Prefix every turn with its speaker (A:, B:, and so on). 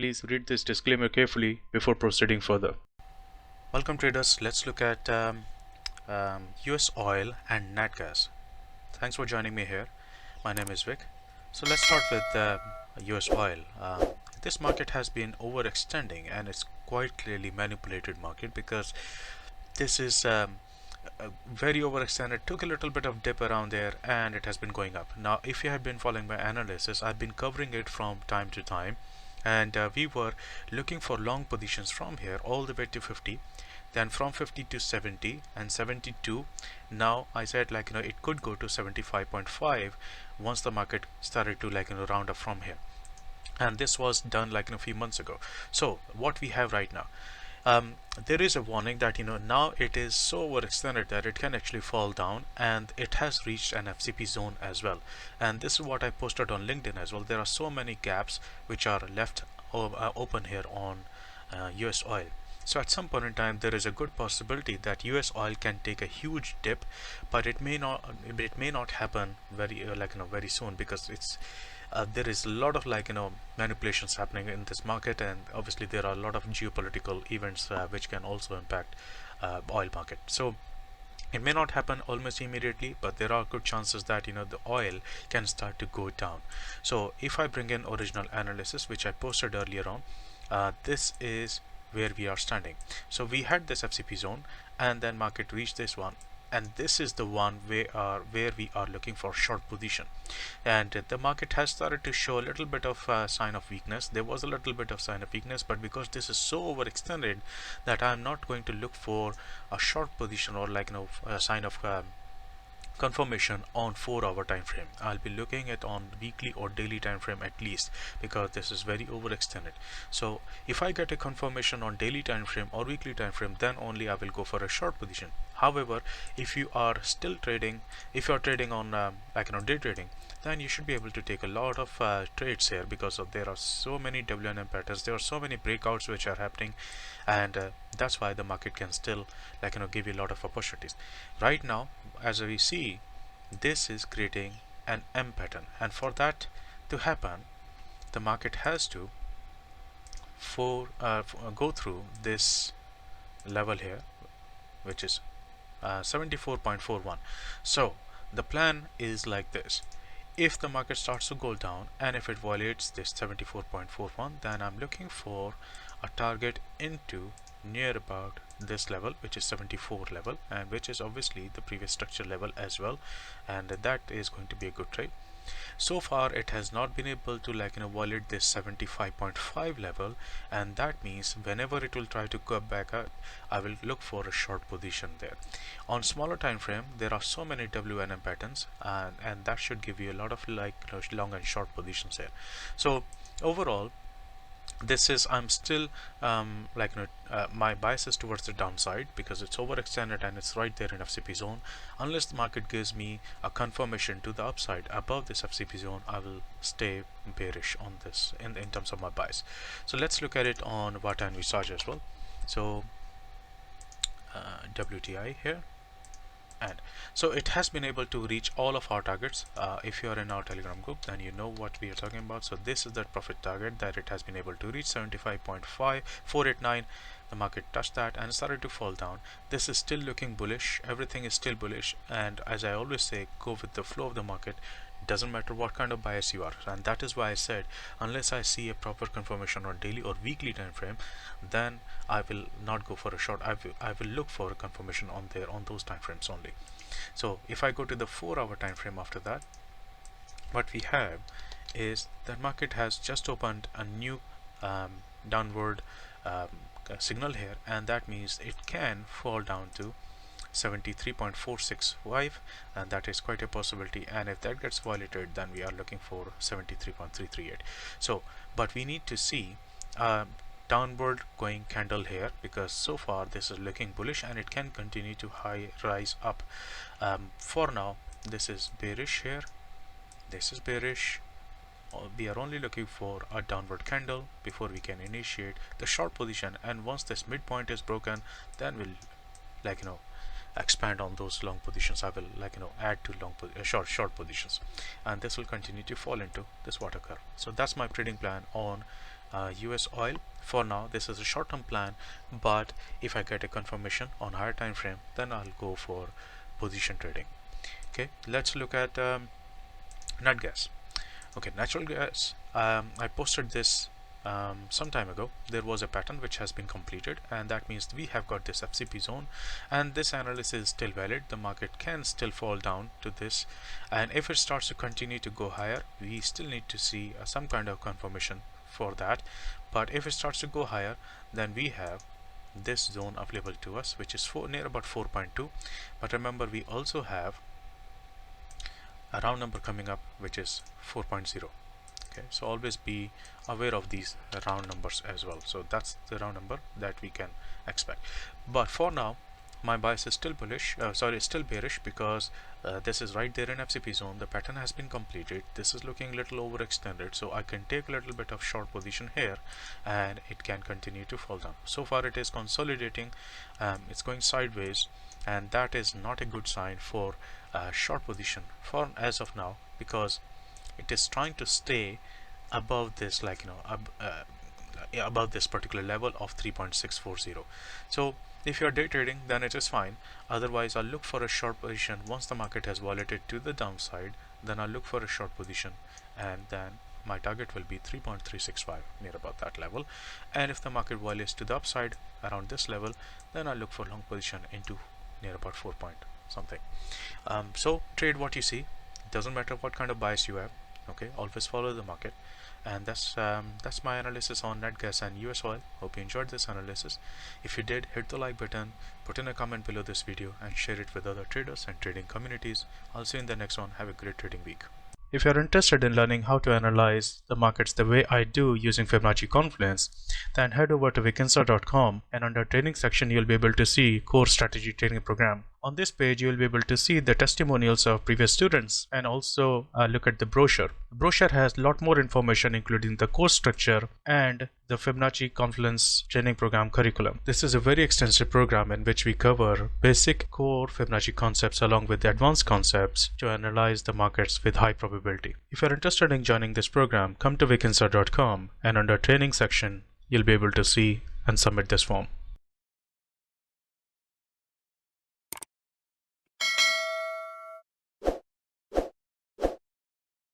A: Please read this disclaimer carefully before proceeding further. Welcome traders, let's look at US oil and natgas. Thanks for joining me here. My name is Vic. So let's start with US oil. This market has been overextending and it's quite clearly manipulated market because this is very overextended, took a little bit of dip around there and it has been going up. Now if you have been following my analysis, I've been covering it from time to time, and we were looking for long positions from here all the way to 50, then from 50 to 70 and 72. Now I said it could go to 75.5 once the market started to round up from here, and this was done a few months ago. So what we have right now, there is a warning that now it is so overextended that it can actually fall down, and it has reached an FCP zone as well. And this is what I posted on LinkedIn as well. There are so many gaps which are left open here on US oil. So at some point in time there is a good possibility that US oil can take a huge dip, but it may not happen very very soon, because it's there is a lot of manipulations happening in this market, and obviously there are a lot of geopolitical events which can also impact oil market. So it may not happen almost immediately, but there are good chances that the oil can start to go down. So if I bring in original analysis which I posted earlier on, this is where we are standing. So we had this FCP zone and then market reached this one, and this is the one where we are looking for short position, and the market has started to show a little bit of sign of weakness. There was a little bit of sign of weakness, but because this is so overextended that I'm not going to look for a short position or a sign of confirmation on 4-hour time frame. I'll be looking at on weekly or daily time frame at least, because this is very overextended. So if I get a confirmation on daily time frame or weekly time frame, then only I will go for a short position. However, if you are still trading, if you are trading on day trading, then you should be able to take a lot of trades here, because there are so many WNM patterns, there are so many breakouts which are happening, and that's why the market can still give you a lot of opportunities. Right now, as we see, this is creating an M pattern, and for that to happen, the market has to go through this level here, which is 74.41. So the plan is like this: if the market starts to go down and if it violates this 74.41, then I'm looking for a target into near about this level, which is 74 level, and which is obviously the previous structure level as well, and that is going to be a good trade. So far it has not been able to violate this 75.5 level, and that means whenever it will try to go back up, I will look for a short position there. On smaller time frame, there are so many WNM patterns, and that should give you a lot of long and short positions here. So overall, this is, I'm still my bias is towards the downside because it's overextended and it's right there in FCP zone. Unless the market gives me a confirmation to the upside above this FCP zone, I will stay bearish on this in terms of my bias. So let's look at it on Vata and Visage as well. So WTI here, and so it has been able to reach all of our targets. If you are in our Telegram group, then you know what we are talking about. So this is that profit target that it has been able to reach, 75.5489. The market touched that and started to fall down. This is still looking bullish, everything is still bullish, and as I always say, go with the flow of the market. Doesn't matter what kind of bias you are, and that is why I said unless I see a proper confirmation on daily or weekly time frame, then I will not go for a short. I will look for a confirmation on those time frames only. So if I go to the 4-hour time frame after that, what we have is that market has just opened a new downward signal here, and that means it can fall down to 73.465, and that is quite a possibility, and if that gets violated, then we are looking for 73.338. So but we need to see a downward going candle here, because so far this is looking bullish and it can continue to rise up. For now this is bearish here, this is bearish. We are only looking for a downward candle before we can initiate the short position, and once this midpoint is broken, then we'll expand on those long positions. I will add to short positions, and this will continue to fall into this water curve. So that's my trading plan on US oil. For now, this is a short-term plan, but if I get a confirmation on higher time frame, then I'll go for position trading. Okay, let's look at nat gas. Okay, natural gas. I posted this some time ago. There was a pattern which has been completed, and that means we have got this FCP zone, and this analysis is still valid. The market can still fall down to this, and if it starts to continue to go higher, we still need to see some kind of confirmation for that. But if it starts to go higher, then we have this zone available to us, which is near about 4.2. But remember, we also have a round number coming up, which is 4.0. Okay, so always be aware of these round numbers as well. So that's the round number that we can expect. But for now, my bias is still bullish, still bearish, because this is right there in FCP zone. The pattern has been completed. This is looking a little overextended, so I can take a little bit of short position here, and it can continue to fall down. So far it is consolidating, it's going sideways, and that is not a good sign for short position for as of now, because it is trying to stay above this, like, above this particular level of 3.640. So if you are day trading, then it is fine. Otherwise, I'll look for a short position. Once the market has volatilized to the downside, then I'll look for a short position, and then my target will be 3.365, near about that level. And if the market volatilizes to the upside around this level, then I'll look for long position into near about 4 point something. So trade what you see. It doesn't matter what kind of bias you have. Okay, always follow the market. And that's my analysis on nat gas and US oil. Hope you enjoyed this analysis. If you did, hit the like button, put in a comment below this video, and share it with other traders and trading communities. I'll see you in the next one. Have a great trading week. If you're interested in learning how to analyze the markets the way I do using Fibonacci Confluence, then head over to Vikinsa.com, and under training section you'll be able to see Core Strategy Training Program. On this page you'll be able to see the testimonials of previous students, and also look at the brochure. The brochure has a lot more information, including the course structure and the Fibonacci Confluence Training Program curriculum. This is a very extensive program in which we cover basic core Fibonacci concepts along with the advanced concepts to analyze the markets with high probability. If you're interested in joining this program, come to Vikinsa.com, and under training section you'll be able to see and submit this form.